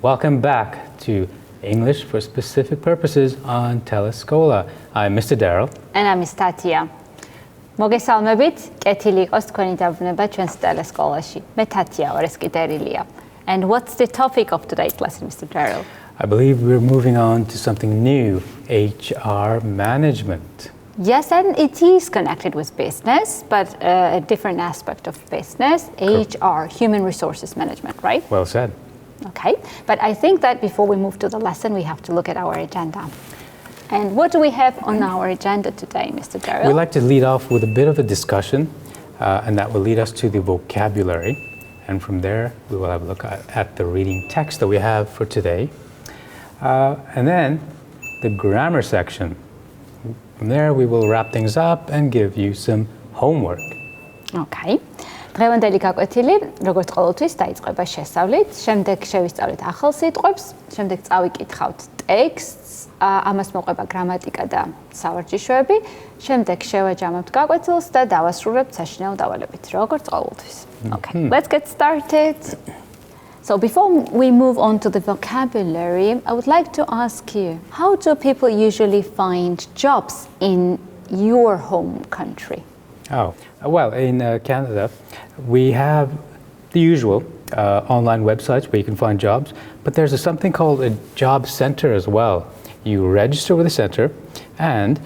Welcome back to English for Specific Purposes on Telescola. I'm Mr. Daryl. And I'm Miss Thათია. მოგესალმებით, კეთილი იყოს თქვენი დაბრუნება ჩვენს ტელესკოლაში. მე თათია ვარ, ეს კი დერილია. And what's the topic of today's lesson, Mr. Daryl? I believe we're moving on to something new, HR management. Yes, and it is connected with business, but a different aspect of business, HR, human resources management, right? Well said. Okay, but I think that before we move to the lesson, we have to look at our agenda. And what do we have on our agenda today, Mr. Daryl? We'd like to lead off with a bit of a discussion, and that will lead us to the vocabulary. And from there, we will have a look at the reading text that we have for today. And then the grammar section. From there, we will wrap things up and give you some homework. Okay. დღევანდელი გაკვეთილი, როგორც ყოველთვის, დაიწყება შესწავლით, შემდეგ შევისწავლით ახალ სიტყვებს, შემდეგ წავიკითხავთ ტექსტს, ამას მოყვება გრამატიკა და სავარჯიშოები, შემდეგ შევაჯამებთ გაკვეთილს და დავასრულებთ საშინაო დავალებით, როგორც ყოველთვის. Okay, let's get started. So before we move on to the vocabulary, I would like to ask you, how do people usually find jobs in your home country? Oh, well, in Canada, we have the usual online websites where you can find jobs, but there's something called a job center as well. You register with a center, and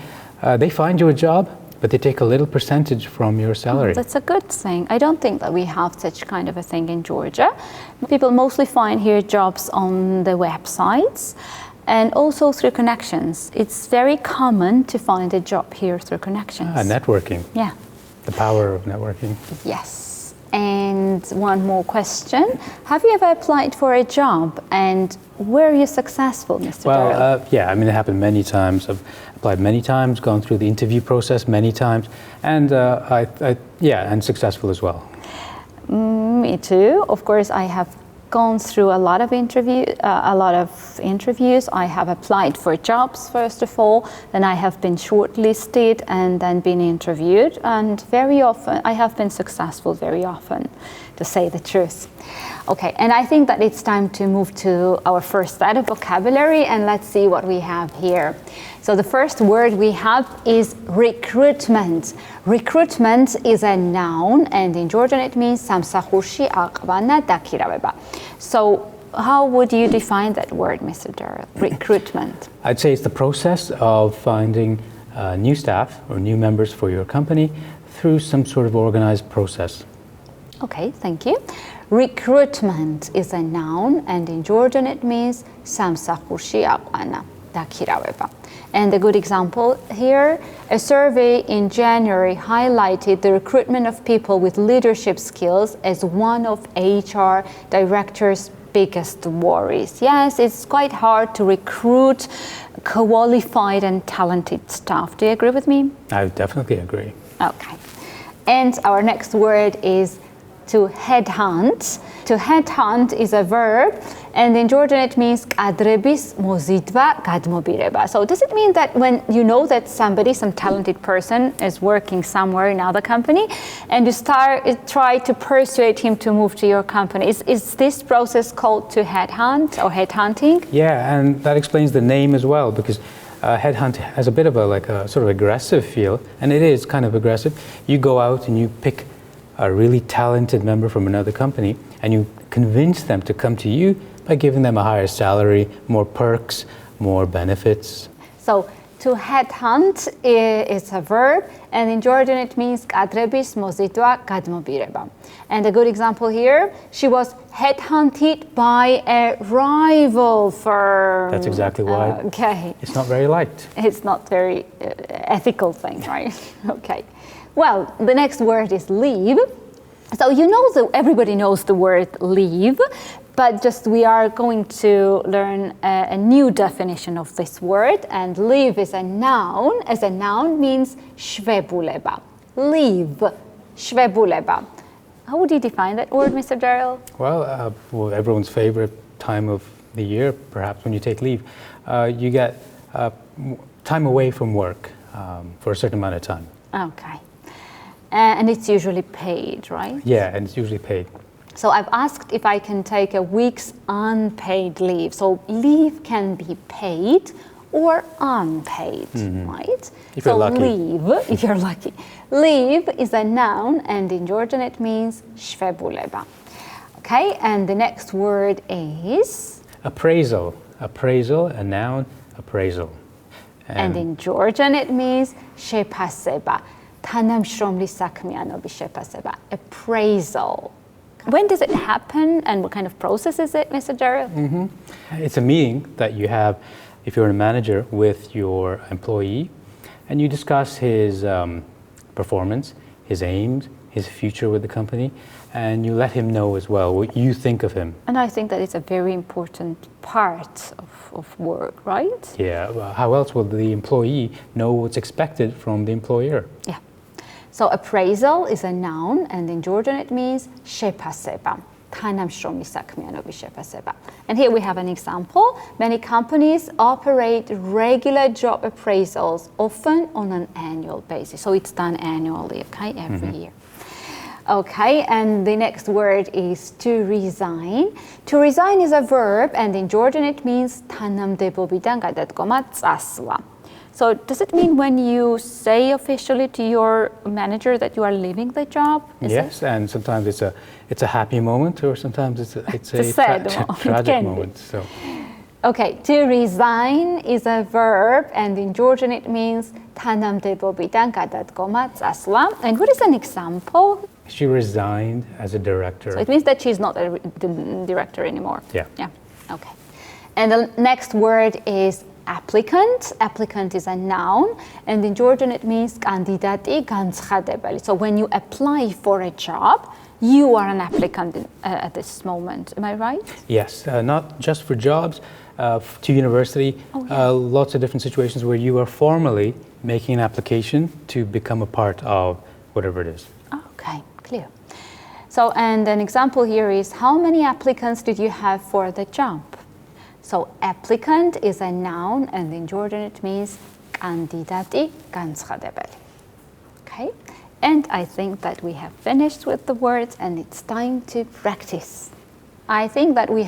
they find you a job, but they take a little percentage from your salary. Oh, that's a good thing. I don't think that we have such kind of a thing in Georgia. People mostly find here jobs on the websites and also through connections. It's very common to find a job here through connections. Networking. Yeah. The power of networking. Yes. And one more question. Have you ever applied for a job and were you successful, Mr. Daryl? Yeah, I mean, it happened many times. I've applied many times, gone through the interview process many times, and and successful as well. Me too. Of course, I have gone through a lot of interviews. I have applied for jobs first of all, then I have been shortlisted and then been interviewed, and very often I have been successful very often, to say the truth. Okay, and I think that it's time to move to our first set of vocabulary, and let's see what we have here. So the first word we have is recruitment. Recruitment is a noun, and in Georgian it means სამსახურში აყვანა დაქირავება. So how would you define that word, Mr. Daryl? Recruitment. I'd say it's the process of finding new staff or new members for your company through some sort of organized process. Okay, thank you. Recruitment is a noun, and in Georgian it means სამსახურში აყვანა დაქირავება. And a good example here, a survey in January highlighted the recruitment of people with leadership skills as one of HR directors' biggest worries. Yes, it's quite hard to recruit qualified and talented staff. Do you agree with me? I definitely agree. Okay. And our next word is to headhunt. To headhunt is a verb, and in Georgian it means კადრების მოზიდვა, გადმობირება. So does it mean that when you know that somebody, some talented person is working somewhere in another company, and you try to persuade him to move to your company? Is this process called to headhunt or headhunting? Yeah, and that explains the name as well, because headhunt has a bit of a sort of aggressive feel, and it is kind of aggressive. You go out and you pick a really talented member from another company, and you convince them to come to you by giving them a higher salary, more perks, more benefits. So to headhunt is a verb, and in Georgian it means კადრების მოზიდვა, გადმობირება. And a good example here, she was headhunted by a rival firm. That's exactly why it's not very liked. It's not very ethical thing, right? Okay. Well, the next word is leave. So you know everybody knows the word leave, but just we are going to learn a new definition of this word, and leave is a noun. As a noun means შვებულება. Leave, შვებულება. How would you define that word, Mr. Daryl? Well, everyone's favorite time of the year, perhaps when you take leave, you get time away from work for a certain amount of time. Okay. And it's usually paid, right? Yeah, and it's usually paid. So I've asked if I can take a week's unpaid leave. So leave can be paid or unpaid, right? If so you're lucky. leave, if you're lucky. Leave is a noun, and in Georgian it means shvebuleba. Okay, and the next word is? Appraisal. Appraisal, a noun, appraisal. And in Georgian it means shepaseba. Tanamshromli sakhmianobi shepaseba. Appraisal. When does it happen and what kind of process is it, Mr. Derill? It's a meeting that you have if you're a manager with your employee, and you discuss his performance, his aims, his future with the company, and you let him know as well what you think of him. And I think that it's a very important part of work, right? Yeah, well, how else will the employee know what's expected from the employer? Yeah. So appraisal is a noun, and in Georgian it means shepaseba. And here we have an example. Many companies operate regular job appraisals, often on an annual basis. So it's done annually, okay, every year. Okay, and the next word is to resign. To resign is a verb, and in Georgian it means თანამდებობიდან გადადგომა წასვლა. So does it mean when you say officially to your manager that you are leaving the job? Yes, and sometimes it's a happy moment, or sometimes it's a sad tragic moment. So. Okay, to resign is a verb, and in Georgian it means თანამდებობიდან გადადგომა წასვლა. And what is an example? She resigned as a director. So it means that she's not the director anymore. Yeah. Yeah. Okay. And the next word is applicant. Applicant is a noun, and in Georgian it means კანდიდატი, განცხადებელი. So when you apply for a job, you are an applicant at this moment. Am I right? Yes, not just for jobs, to university, lots of different situations where you are formally making an application to become a part of whatever it is. Okay, clear. So, and an example here is, how many applicants did you have for the job? So applicant is a noun, and in Georgian it means კანდიდატი, განცხადებელი. Okay, and I think that we have finished with the words, and it's time to practice. I think that we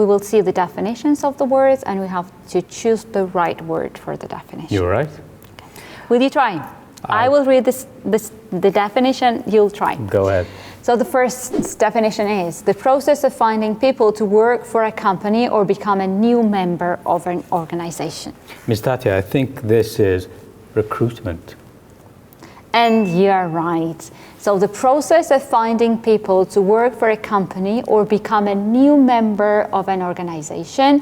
will see the definitions of the words, and we have to choose the right word for the definition. You're right. Okay. Will you try? I will read the definition, you'll try. Go ahead. So the first definition is the process of finding people to work for a company or become a new member of an organization. Ms. Thatya, I think this is recruitment. And you're right. So the process of finding people to work for a company or become a new member of an organization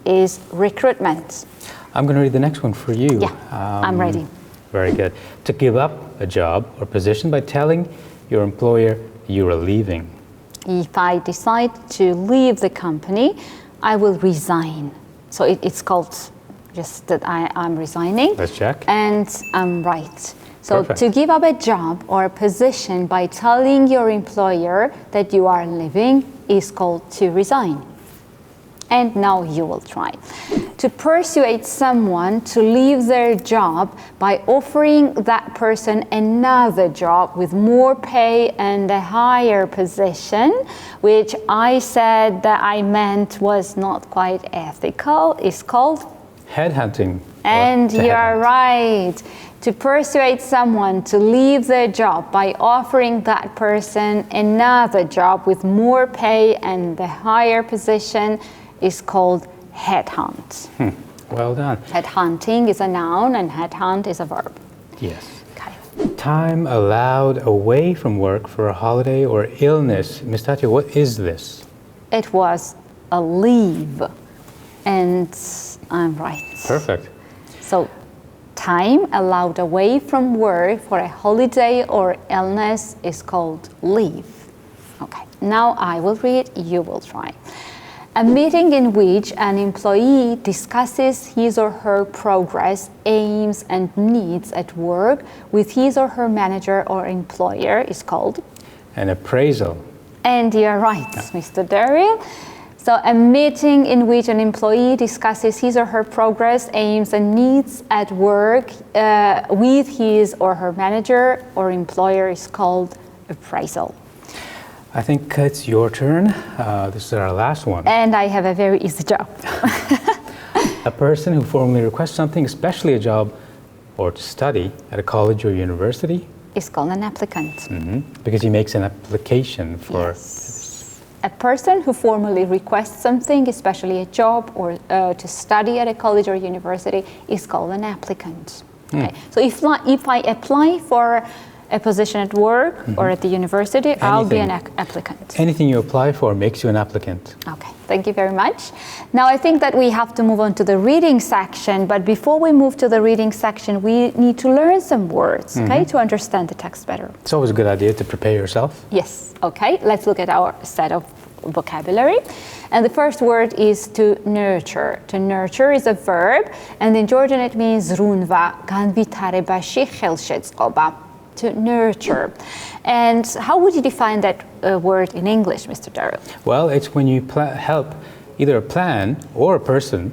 is recruitment. I'm going to read the next one for you. Yeah, I'm ready. Very good. To give up a job or position by telling your employer you are leaving. If I decide to leave the company, I will resign. So it's called just that I'm resigning. Let's check. And I'm right. So Perfect. To give up a job or a position by telling your employer that you are leaving is called to resign. And now you will try. To persuade someone to leave their job by offering that person another job with more pay and a higher position, which I said that I meant was not quite ethical, is called Headhunting. And you are right. To persuade someone to leave their job by offering that person another job with more pay and a higher position is called headhunt. Well done. Headhunting is a noun and headhunt is a verb. Yes. Okay. Time allowed away from work for a holiday or illness. Ms. Thatya, what is this? It was a leave. And I'm right. Perfect. So time allowed away from work for a holiday or illness is called leave. Okay, now I will read, you will try. A meeting in which an employee discusses his or her progress, aims, and needs at work with his or her manager or employer is called An appraisal. And you're right, Mr. Derill. So a meeting in which an employee discusses his or her progress, aims, and needs at work with his or her manager or employer is called appraisal. I think it's your turn. This is our last one. And I have a very easy job. A person who formally requests something, especially a job or to study at a college or university, is called an applicant. because he makes an application for Yes. A person who formally requests something, especially a job or to study at a college or university, is called an applicant. Okay. So if I apply for a position at work or at the university, I'll be an applicant. Anything you apply for makes you an applicant. Okay, thank you very much. Now I think that we have to move on to the reading section, but before we move to the reading section, we need to learn some words, okay, to understand the text better. It's always a good idea to prepare yourself. Yes, okay, let's look at our set of vocabulary. And the first word is to nurture. To nurture is a verb, and in Georgian it means runva, განვითარებაში ხელშეწყობა. To nurture. And how would you define that word in English, Mr. Derill? Well, it's when you help either a plan or a person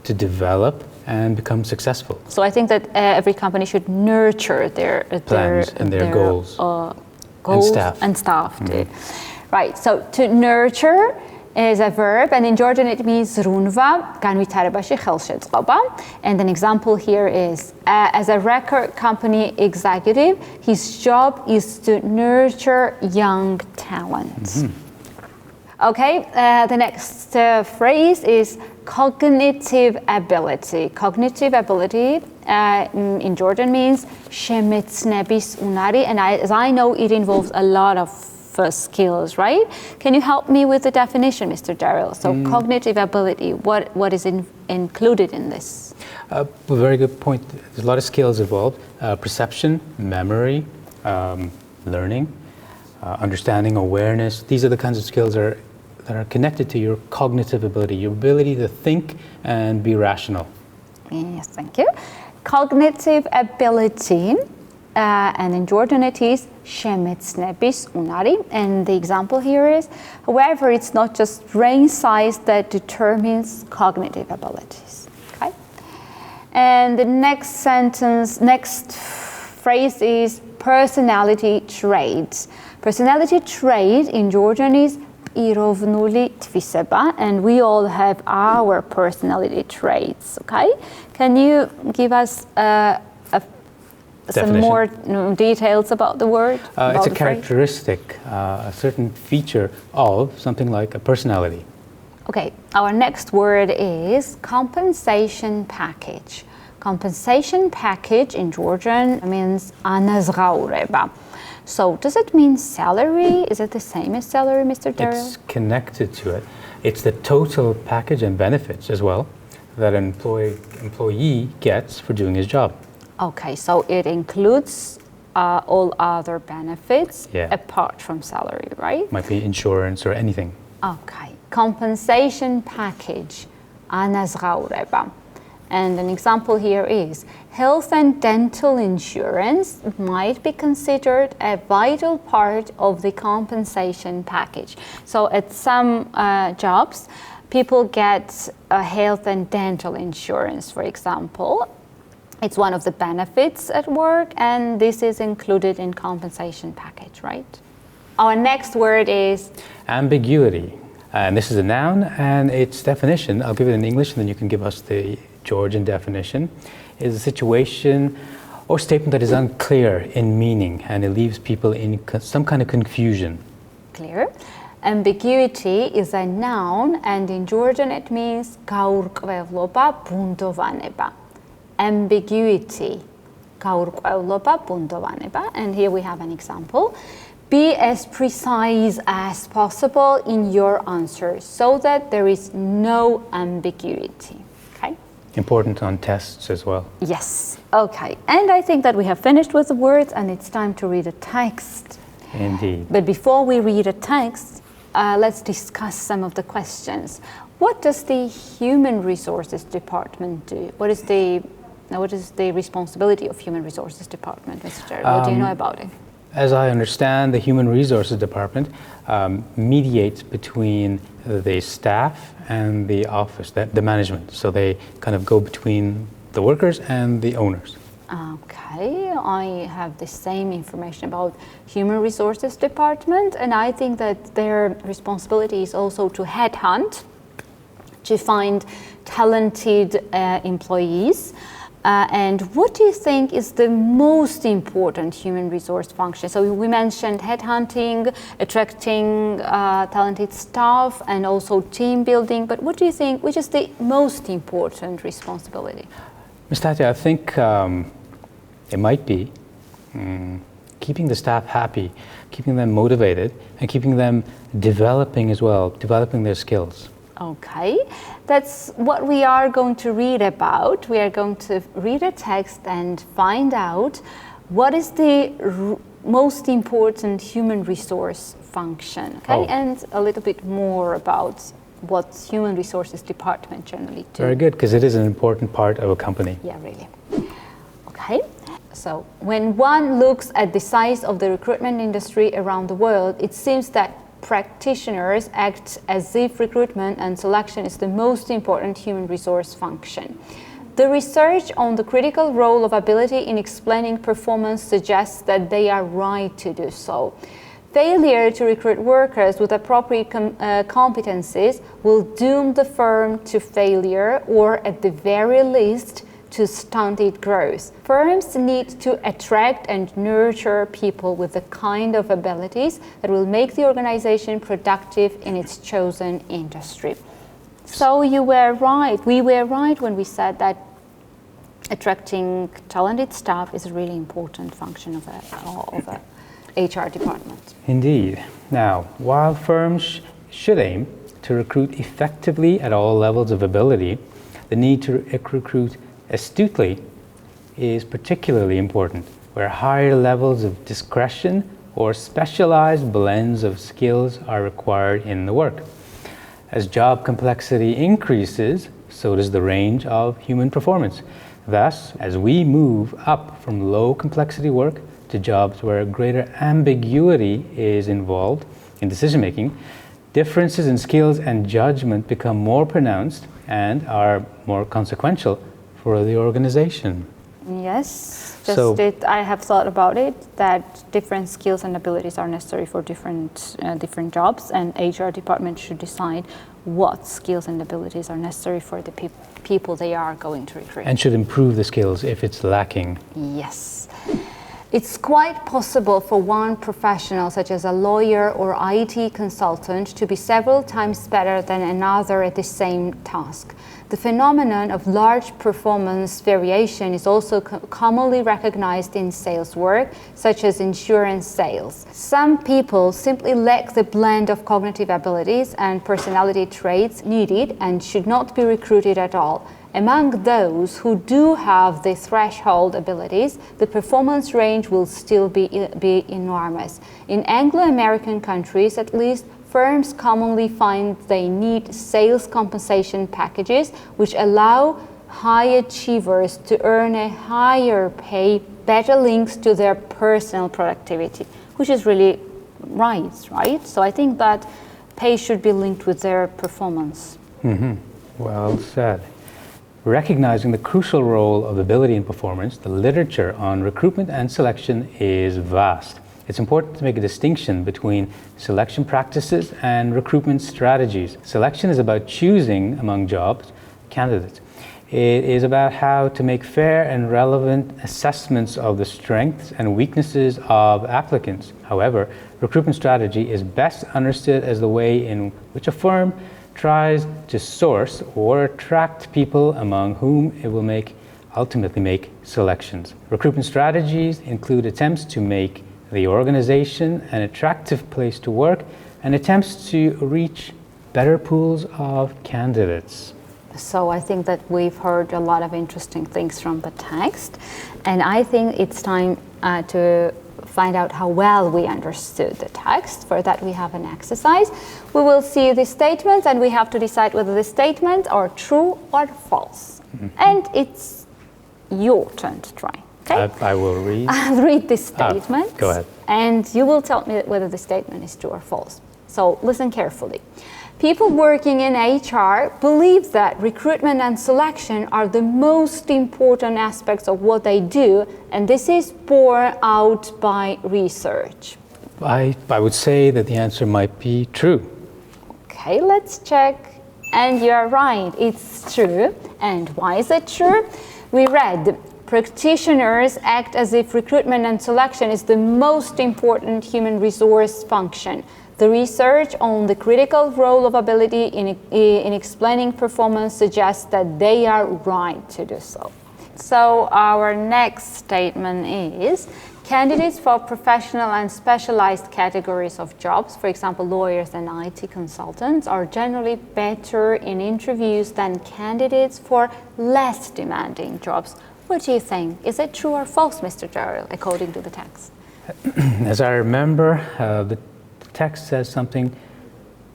to develop and become successful. So I think that every company should nurture their Plans and their goals. Goals And staff. Right, so to nurture is a verb, and in Georgian it means runva, განვითარებაში ხელშეწყობა. And an example here is, as a record company executive, his job is to nurture young talent. Okay, the next phrase is cognitive ability. Cognitive ability in Georgian means შემეცნების უნარი, and as I know, it involves a lot of skills, right? Can you help me with the definition, Mr. Derill? So cognitive ability, what is included in this? A very good point. There's a lot of skills involved. Perception, memory, learning, understanding, awareness. These are the kinds of skills that are connected to your cognitive ability, your ability to think and be rational. Yes, thank you. Cognitive ability, and in Georgian it is შემეცნების უნარი, and the example here is, however, it's not just brain size that determines cognitive abilities. Okay, and the next phrase is personality traits. Personality trait in Georgian is ეროვნული თვისება, and we all have our personality traits. Okay, can you give us some more details about the word? It's a characteristic, a certain feature of something like a personality. Okay, our next word is compensation package. Compensation package in Georgian means ანაზღაურება. So does it mean salary? Is it the same as salary, Mr. Derill? It's connected to it. It's the total package and benefits as well that an employee gets for doing his job. Okay, so it includes all other benefits apart from salary, right? Might be insurance or anything. Okay, compensation package, ანაზღაურება. And an example here is, health and dental insurance might be considered a vital part of the compensation package. So at some jobs, people get a health and dental insurance, for example. It's one of the benefits at work, and this is included in compensation package, right? Our next word is ambiguity. And this is a noun, and its definition, I'll give it in English, and then you can give us the Georgian definition, is a situation or statement that is unclear in meaning, and it leaves people in some kind of confusion. Clear. Ambiguity is a noun, and in Georgian it means გაურკვევლობა, ბუნდოვანება. Ambiguity, გაურკვევლობა, ბუნდოვანება. And here we have an example. Be as precise as possible in your answers so that there is no ambiguity. Okay? Important on tests as well. Yes. Okay. And I think that we have finished with the words, and it's time to read a text. Indeed. But before we read a text, let's discuss some of the questions. What does the Human Resources Department do? What is the responsibility of Human Resources Department, Mr. Derill? What do you know about it? As I understand, the Human Resources Department mediates between the staff and the office, the management. So they kind of go between the workers and the owners. Okay, I have the same information about human resources department, and I think that their responsibility is also to headhunt, to find talented employees. And what do you think is the most important human resource function? So we mentioned headhunting, attracting talented staff, and also team building. But what do you think, which is the most important responsibility? Ms. Thათια, I think it might be keeping the staff happy, keeping them motivated, and keeping them developing as well, developing their skills. Okay, that's what we are going to read about. We are going to read a text and find out what is the most important human resource function, okay? And a little bit more about what human resources department generally do. Very good, because it is an important part of a company. Yeah, really. Okay, so when one looks at the size of the recruitment industry around the world, it seems that practitioners act as if recruitment and selection is the most important human resource function. The research on the critical role of ability in explaining performance suggests that they are right to do so. Failure to recruit workers with appropriate competencies will doom the firm to failure, or at the very least, to stunted growth. Firms need to attract and nurture people with the kind of abilities that will make the organization productive in its chosen industry. So you were right. We were right when we said that attracting talented staff is a really important function of a HR department. Indeed. Now, while firms should aim to recruit effectively at all levels of ability, the need to recruit astutely is particularly important, where higher levels of discretion or specialized blends of skills are required in the work. As job complexity increases, so does the range of human performance. Thus, as we move up from low complexity work to jobs where greater ambiguity is involved in decision making, differences in skills and judgment become more pronounced and are more consequential for the organization. Yes, I have thought about it, that different skills and abilities are necessary for different jobs, and HR department should decide what skills and abilities are necessary for the people they are going to recruit. And should improve the skills if it's lacking. Yes. It's quite possible for one professional, such as a lawyer or IT consultant, to be several times better than another at the same task. The phenomenon of large performance variation is also commonly recognized in sales work, such as insurance sales. Some people simply lack the blend of cognitive abilities and personality traits needed and should not be recruited at all. Among those who do have the threshold abilities, the performance range will still be enormous. In Anglo-American countries, at least, firms commonly find they need sales compensation packages which allow high achievers to earn a higher pay, better links to their personal productivity, which is really right? So I think that pay should be linked with their performance. Mm-hmm. Well said. Recognizing the crucial role of ability in performance, the literature on recruitment and selection is vast. It's important to make a distinction between selection practices and recruitment strategies. Selection is about choosing among candidates. It is about how to make fair and relevant assessments of the strengths and weaknesses of applicants. However, recruitment strategy is best understood as the way in which a firm tries to source or attract people among whom it will ultimately make selections. Recruitment strategies include attempts to make the organization an attractive place to work and attempts to reach better pools of candidates. So I think that we've heard a lot of interesting things from the text, and I think it's time to find out how well we understood the text. For that we have an exercise. We will see the statements and we have to decide whether the statements are true or false. Mm-hmm. And it's your turn to try. Okay? I will read. I'll read this statement. Go ahead. And you will tell me whether the statement is true or false. So listen carefully. People working in HR believe that recruitment and selection are the most important aspects of what they do, and this is borne out by research. I would say that the answer might be true. Okay, let's check. And you're right, it's true. And why is it true? We read, practitioners act as if recruitment and selection is the most important human resource function. The research on the critical role of ability in explaining performance suggests that they are right to do so. So our next statement is, candidates for professional and specialized categories of jobs, for example, lawyers and IT consultants, are generally better in interviews than candidates for less demanding jobs. What do you think? Is it true or false, Mr. Derill, according to the text? As I remember, the text says something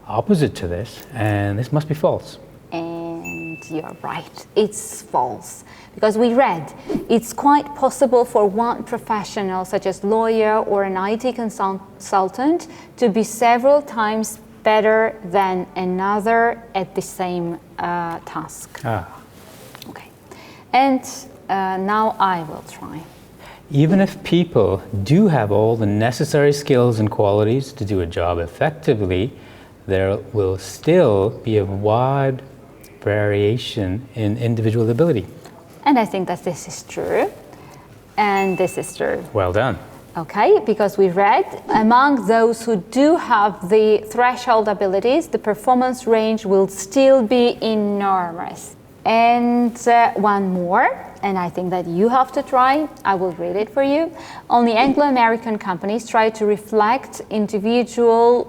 opposite to this, and this must be false. And you're right, it's false. Because we read, it's quite possible for one professional, such as lawyer or an IT consultant, to be several times better than another at the same task. Okay. And now I will try. Even if people do have all the necessary skills and qualities to do a job effectively, there will still be a wide variation in individual ability. And I think that this is true. And this is true. Well done. Okay, because we read, among those who do have the threshold abilities, the performance range will still be enormous. And one more, and I think that you have to try. I will read it for you. Only Anglo-American companies try to reflect individual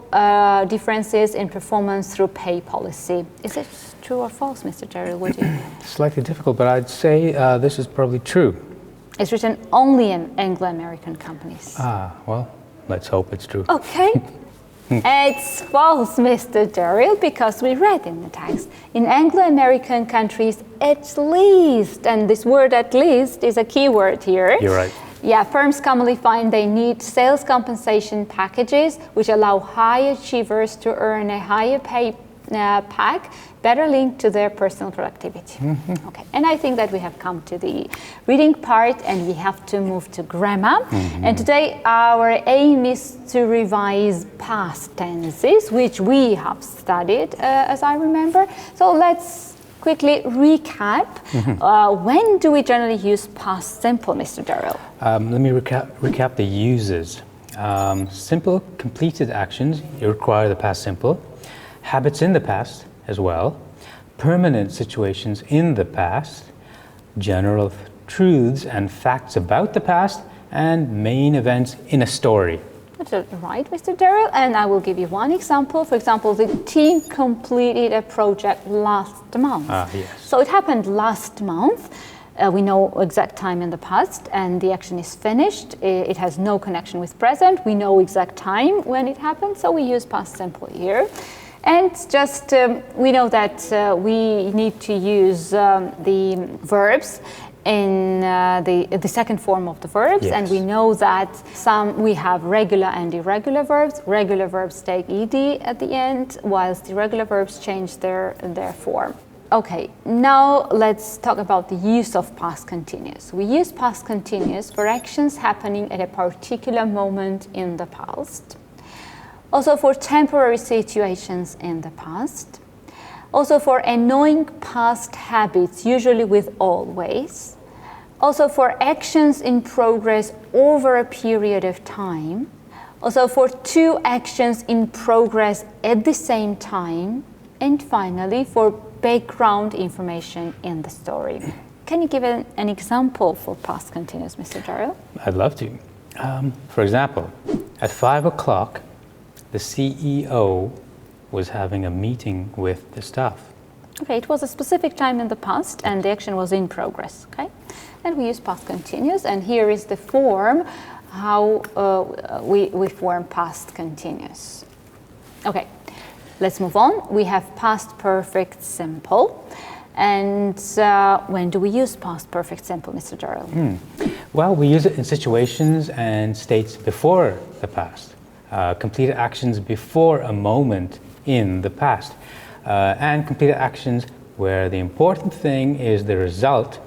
differences in performance through pay policy. Is it true or false, Mr. Derill? Would you? Slightly difficult, but I'd say this is probably true. It's written only in Anglo-American companies. Well, let's hope it's true. Okay. It's false, Mr. Derill, because we read in the text, in Anglo-American countries, at least, and this word at least is a key word here. You're right. Yeah, firms commonly find they need sales compensation packages which allow high achievers to earn a higher pay pack, better linked to their personal productivity. Okay, and I think that we have come to the reading part and we have to move to grammar. And today our aim is to revise past tenses, which we have studied, as I remember. So let's quickly recap. When do we generally use past simple, Mr. Derill? Let me recap the uses. Simple completed actions, you require the past simple. Habits in the past as well, permanent situations in the past, general truths and facts about the past, and main events in a story. That's right, Mr. Derill, and I will give you one example. For example, the team completed a project last month. Yes. So it happened last month. We know exact time in the past, and the action is finished. It has no connection with present. We know exact time when it happened, so we use past simple here. And just we know that we need to use the verbs in the second form of the verbs, and we know that we have regular and irregular verbs. Regular verbs take ed at the end, whilst irregular verbs change their form. Okay, now let's talk about the use of past continuous. We use past continuous for actions happening at a particular moment in the past. Also for temporary situations in the past. Also for annoying past habits, usually with always. Also for actions in progress over a period of time. Also for two actions in progress at the same time. And finally for background information in the story. Can you give an example for past continuous, Mr. Derill? I'd love to. For example, at 5 o'clock, the CEO was having a meeting with the staff. Okay, it was a specific time in the past and the action was in progress, okay? And we use past continuous, and here is the form, how we form past continuous. Okay, let's move on. We have past perfect simple. And when do we use past perfect simple, Mr. Derill? Well, we use it in situations and states before the past. Completed actions before a moment in the past. And completed actions where the important thing is the result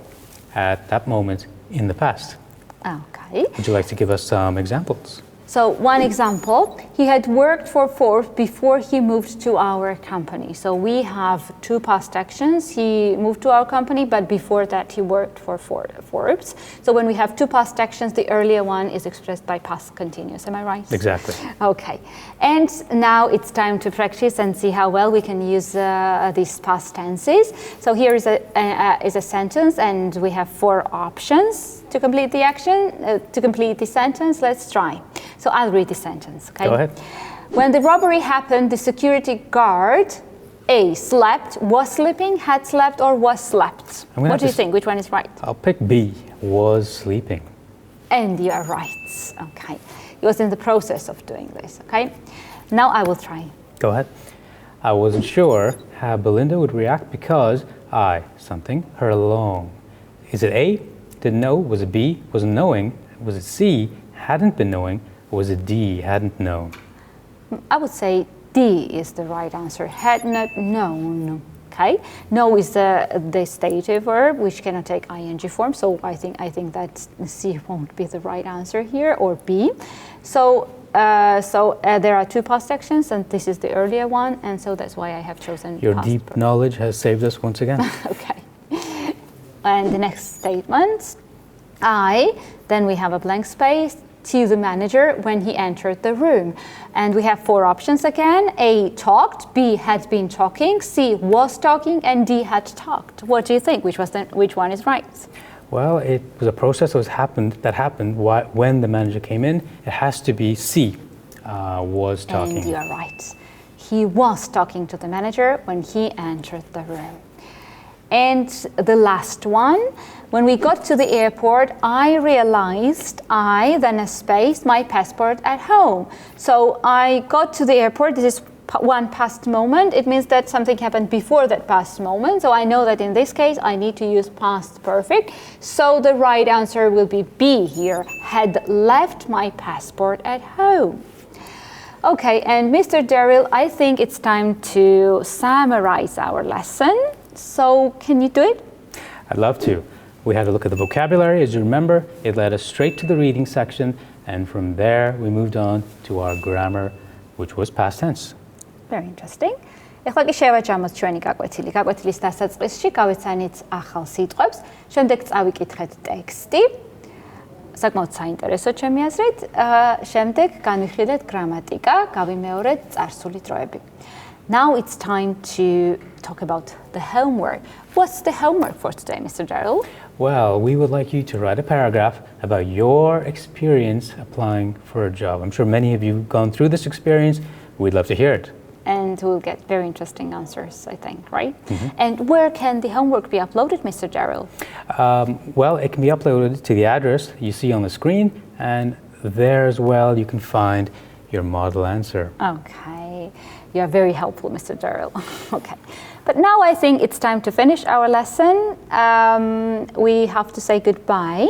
at that moment in the past. Okay. Would you like to give us some examples? So one example, he had worked for Forbes before he moved to our company. So we have two past actions. He moved to our company, but before that he worked for Forbes. So when we have two past actions, the earlier one is expressed by past continuous. Am I right? Exactly. Okay. And now it's time to practice and see how well we can use these past tenses. So here is a sentence, and we have four options to complete the action, to complete the sentence. Let's try. So I'll read the sentence, okay? Go ahead. When the robbery happened, the security guard, A, slept, was sleeping, had slept, or was slept. What do you think? Which one is right? I'll pick B, was sleeping. And you are right, okay. He was in the process of doing this, okay? Now I will try. Go ahead. I wasn't sure how Belinda would react because I, something, heard along. Is it A, didn't know? Was it B, wasn't knowing? Was it C, hadn't been knowing? Or was it D, hadn't known? I would say D is the right answer, had not known. Okay, know is the stative verb which cannot take ing form, so I think that C won't be the right answer here, or B. So there are two past actions, and this is the earlier one, and so that's why I have chosen Your past deep knowledge has saved us once again. Okay. And the next statement, then we have a blank space, to the manager when he entered the room. And we have four options again. A, talked, B, had been talking, C, was talking, and D, had talked. What do you think? Which one is right? Well, it was a process that happened when the manager came in. It has to be C, was talking. And you are right. He was talking to the manager when he entered the room. And the last one, when we got to the airport, I realized then a space, my passport at home. So I got to the airport, this is one past moment. It means that something happened before that past moment. So I know that in this case, I need to use past perfect. So the right answer will be B here, had left my passport at home. Okay, and Mr. Derill, I think it's time to summarize our lesson. So can you do it? I'd love to. We had a look at the vocabulary. As you remember, it led us straight to the reading section, and from there we moved on to our grammar, which was past tense. Very interesting. ეხლა კი შევაჯამოთ ჩვენი გაკვეთილი. გაკვეთილის დასაწყისში გავეცანით ახალ სიტყვებს, შემდეგ წავიკითხეთ ტექსტი. საკმაოდ საინტერესო ჩემი აზრით. შემდეგ განვიხილეთ გრამატიკა, გავიმეორეთ წარსული დროები. Now it's time to talk about the homework. What's the homework for today, Mr. Derill? Well, we would like you to write a paragraph about your experience applying for a job. I'm sure many of you have gone through this experience. We'd love to hear it. And we'll get very interesting answers, I think, right? Mm-hmm. And where can the homework be uploaded, Mr. Derill? Well, it can be uploaded to the address you see on the screen, and there as well you can find your model answer. Okay. You are very helpful, Mr. Derill. Okay. But now I think it's time to finish our lesson. We have to say goodbye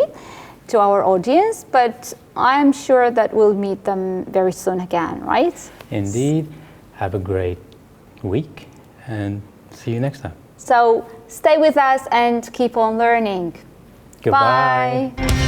to our audience, but I'm sure that we'll meet them very soon again, right? Indeed. Have a great week and see you next time. So stay with us and keep on learning. Goodbye. Bye.